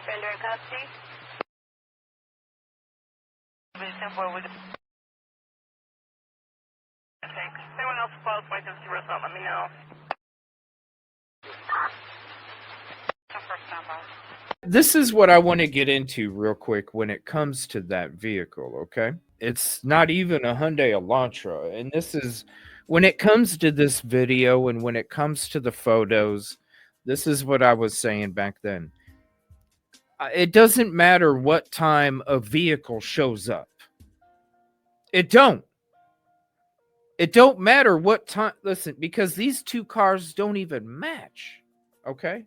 Offender in custody. Okay. Anyone else close by to zero, so let me know. This is what I want to get into real quick when it comes to that vehicle, okay? It's not even a Hyundai Elantra, and this is when it comes to this video and when it comes to the photos, this is what I was saying back then. It doesn't matter what time a vehicle shows up. It don't matter what time. Listen, because these two cars don't even match, okay?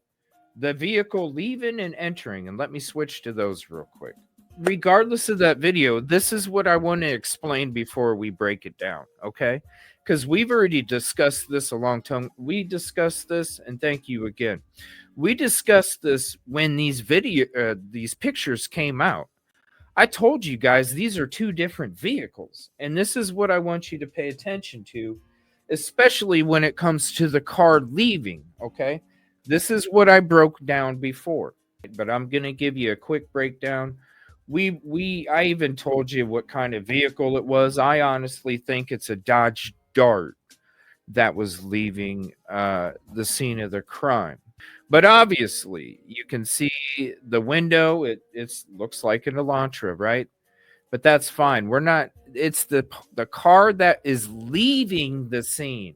The vehicle leaving and entering, and let me switch to those real quick. Regardless of that video, this is what I want to explain before we break it down, okay? Because we've already discussed this a long time. We discussed this, and thank you again. We discussed this when these pictures came out. I told you guys these are two different vehicles, and this is what I want you to pay attention to, especially when it comes to the car leaving, okay? This is what I broke down before, but I'm going to give you a quick breakdown. I even told you what kind of vehicle it was. I honestly think it's a Dodge Dart that was leaving the scene of the crime. But obviously, you can see the window. It looks like an Elantra, right? But that's fine. We're not. It's the car that is leaving the scene.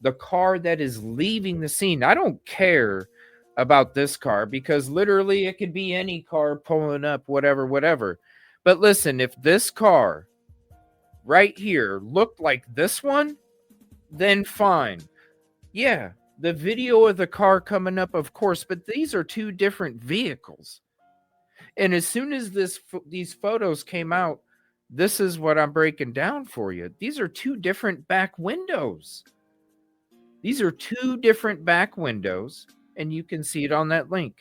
The car that is leaving the scene. I don't care about this car because literally it could be any car pulling up, whatever. But listen, if this car right here looked like this one, then fine. Yeah, the video of the car coming up, of course, but these are two different vehicles. And as soon as these photos came out, this is what I'm breaking down for you. These are two different back windows. These are two different back windows, and you can see it on that link.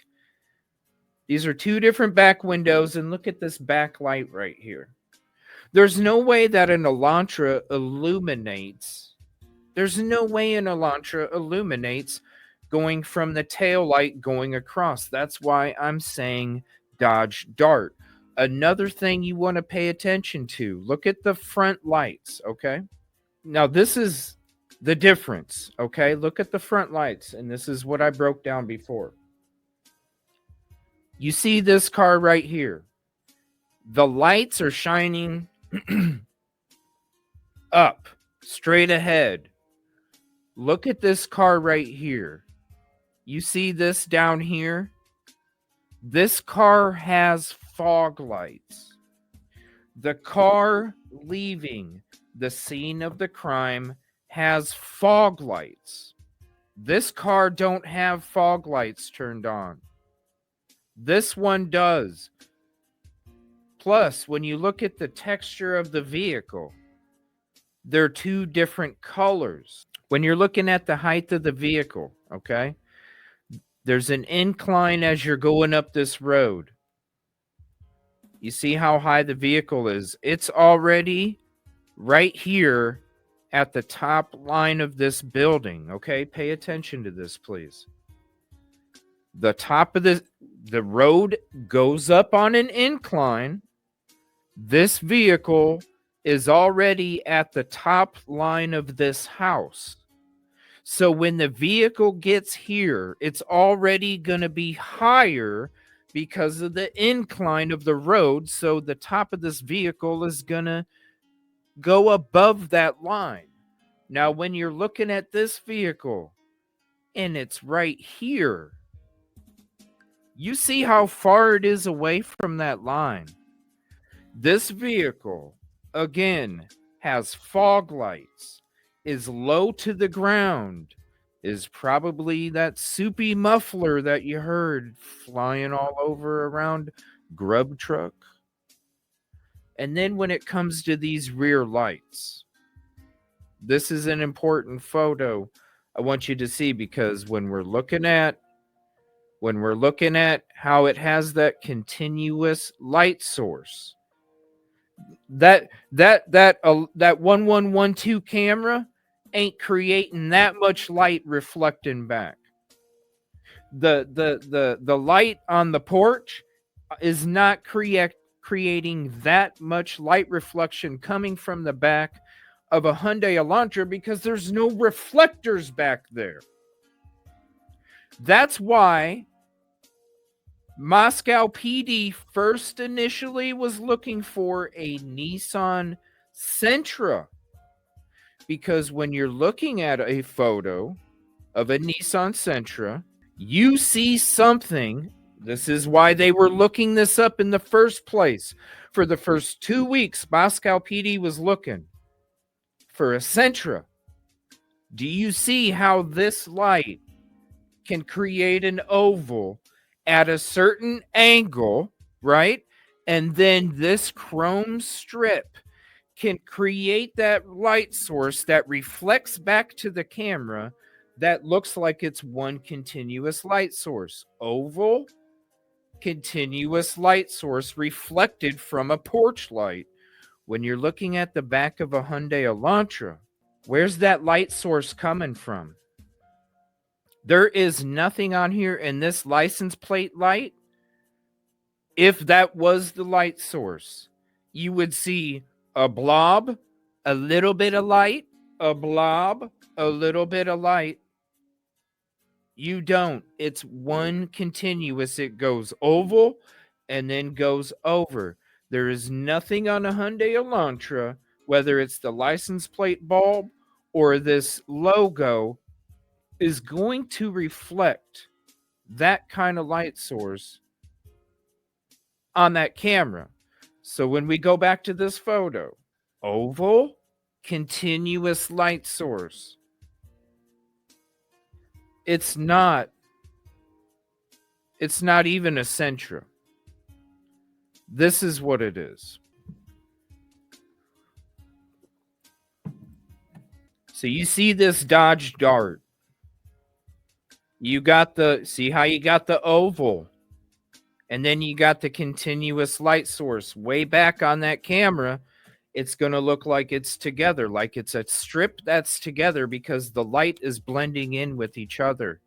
These are two different back windows, and look at this backlight right here. There's no way that an Elantra illuminates. There's no way an Elantra illuminates going from the tail light going across. That's why I'm saying Dodge Dart. Another thing you want to pay attention to, look at the front lights, okay? Now, this is the difference, okay? Look at the front lights, and this is what I broke down before. You see this car right here. The lights are shining up, straight ahead. Look at this car right here. You see this down here? This car has fog lights. The car leaving the scene of the crime has fog lights. This car don't have fog lights turned on. This one does. Plus, when you look at the texture of the vehicle, they're two different colors. When you're looking at the height of the vehicle, okay, there's an incline as you're going up this road. You see how high the vehicle is? It's already right here at the top line of this building, okay? Pay attention to this, please. The top of the road goes up on an incline. This vehicle is already at the top line of this house. So when the vehicle gets here, it's already going to be higher because of the incline of the road. So the top of this vehicle is going to go above that line. Now, when you're looking at this vehicle and it's right here, you see how far it is away from that line. This vehicle, again, has fog lights, is low to the ground, is probably that soupy muffler that you heard flying all over around Grub Truck. And then when it comes to these rear lights, this is an important photo I want you to see, because when we're looking at how it has that continuous light source, that 1112 camera ain't creating that much light reflecting back. The light on the porch is not creating that much light reflection coming from the back of a Hyundai Elantra because there's no reflectors back there. That's why Moscow PD first initially was looking for a Nissan Sentra, because when you're looking at a photo of a Nissan Sentra, you see something. This is why they were looking this up in the first place. For the first 2 weeks, Moscow PD was looking for a Sentra. Do you see how this light can create an oval at a certain angle, right? And then this chrome strip can create that light source that reflects back to the camera that looks like it's one continuous light source. Oval, continuous light source reflected from a porch light. When you're looking at the back of a Hyundai Elantra, where's that light source coming from? There is nothing on here in this license plate light. If that was the light source, you would see a blob, a little bit of light, a blob, a little bit of light. You don't. It's one continuous. It goes oval and then goes over. There is nothing on a Hyundai Elantra, whether it's the license plate bulb or this logo, is going to reflect that kind of light source on that camera. So when we go back to this photo, oval, continuous light source. It's not even a Sentra. This is what it is. So you see this Dodge Dart. You got see how you got the oval, and then you got the continuous light source way back on that camera. It's going to look like it's together, like it's a strip that's together because the light is blending in with each other.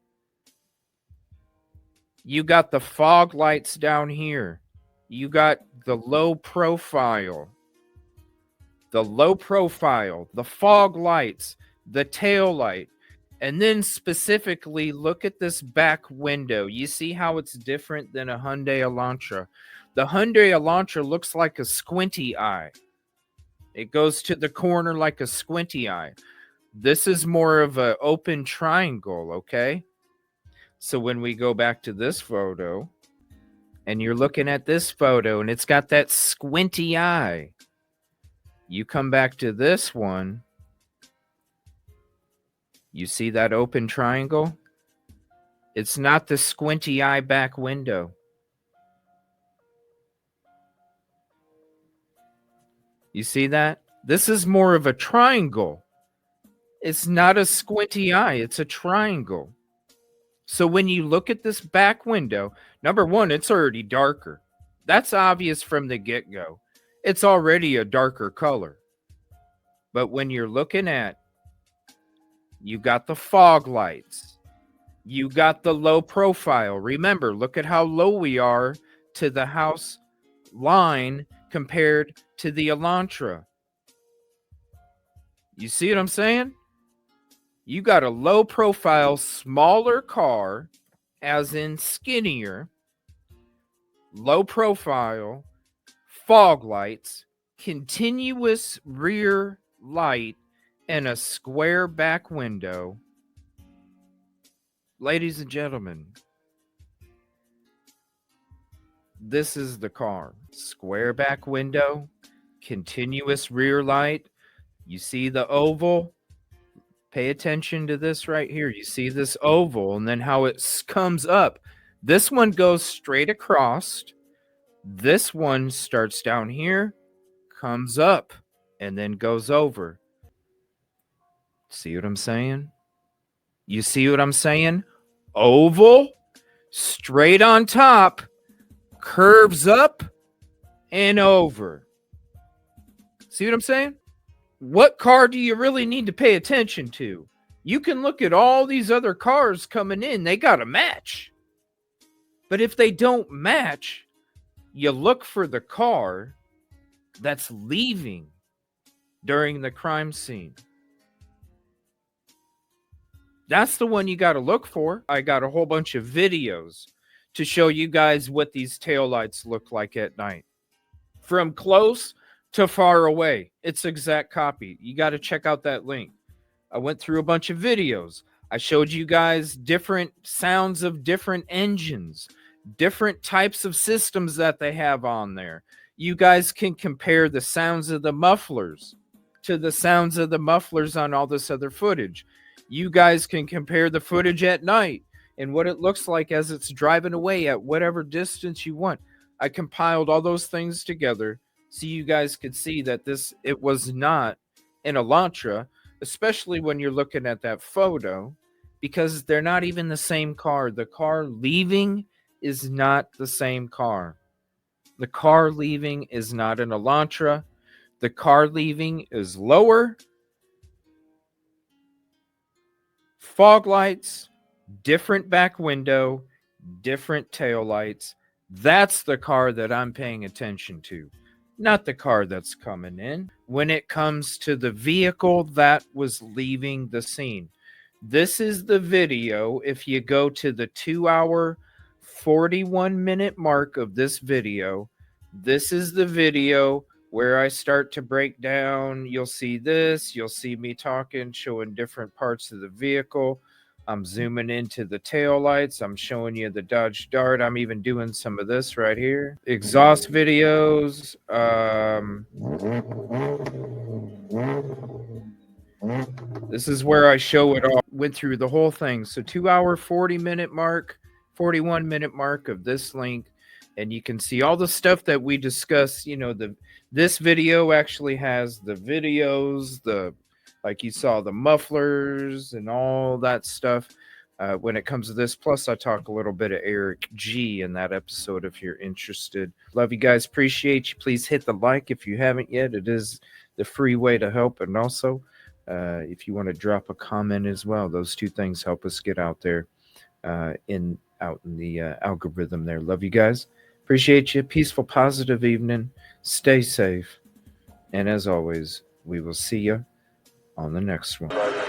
You got the fog lights down here. You got the low profile, the fog lights, the tail light. And then specifically, look at this back window. You see how it's different than a Hyundai Elantra. The Hyundai Elantra looks like a squinty eye. It goes to the corner like a squinty eye. This is more of an open triangle, okay? So when we go back to this photo, and you're looking at this photo, and it's got that squinty eye. You come back to this one. You see that open triangle? It's not the squinty eye back window. You see that? This is more of a triangle. It's not a squinty eye. It's a triangle. So when you look at this back window, number one, it's already darker. That's obvious from the get-go. It's already a darker color. But when you're looking at, you got the fog lights. You got the low profile. Remember, look at how low we are to the house line compared to the Elantra. You see what I'm saying? You got a low profile, smaller car, as in skinnier, low profile, fog lights, continuous rear light, and a square back window. Ladies and gentlemen, this is the car. Square back window, continuous rear light. You see the oval? Pay attention to this right here. You see this oval and then how it comes up. This one goes straight across. This one starts down here, comes up, and then goes over. See what I'm saying? You see what I'm saying? Oval, straight on top, curves up and over. See what I'm saying? What car do you really need to pay attention to? You can look at all these other cars coming in. They got to match. But if they don't match, you look for the car that's leaving during the crime scene. That's the one you got to look for. I got a whole bunch of videos to show you guys what these taillights look like at night. From close to far away. It's exact copy. You got to check out that link. I went through a bunch of videos. I showed you guys different sounds of different engines, different types of systems that they have on there. You guys can compare the sounds of the mufflers to the sounds of the mufflers on all this other footage. You guys can compare the footage at night and what it looks like as it's driving away at whatever distance you want. I compiled all those things together so you guys could see that it was not an Elantra, especially when you're looking at that photo, because they're not even the same car. The car leaving is not the same car. The car leaving is not an Elantra. The car leaving is lower. Fog lights, different back window, different tail lights. That's the car that I'm paying attention to, not the car that's coming in. When it comes to the vehicle that was leaving the scene, this is the video. If you go to the 2-hour, 41-minute mark of this video, this is the video where I start to break down. You'll see this. You'll see me talking, showing different parts of the vehicle. I'm zooming into the tail lights. I'm showing you the Dodge Dart. I'm even doing some of this right here. Exhaust videos. This is where I show it all. Went through the whole thing. So 2-hour, 40-minute mark, 41-minute mark of this link. And you can see all the stuff that we discuss. You know, this video actually has the videos, like you saw, the mufflers and all that stuff when it comes to this. Plus, I talk a little bit of Eric G in that episode if you're interested. Love you guys. Appreciate you. Please hit the like if you haven't yet. It is the free way to help. And also, if you want to drop a comment as well, those two things help us get out there out in the algorithm there. Love you guys. Appreciate you. Peaceful, positive evening. Stay safe. And as always, we will see you on the next one.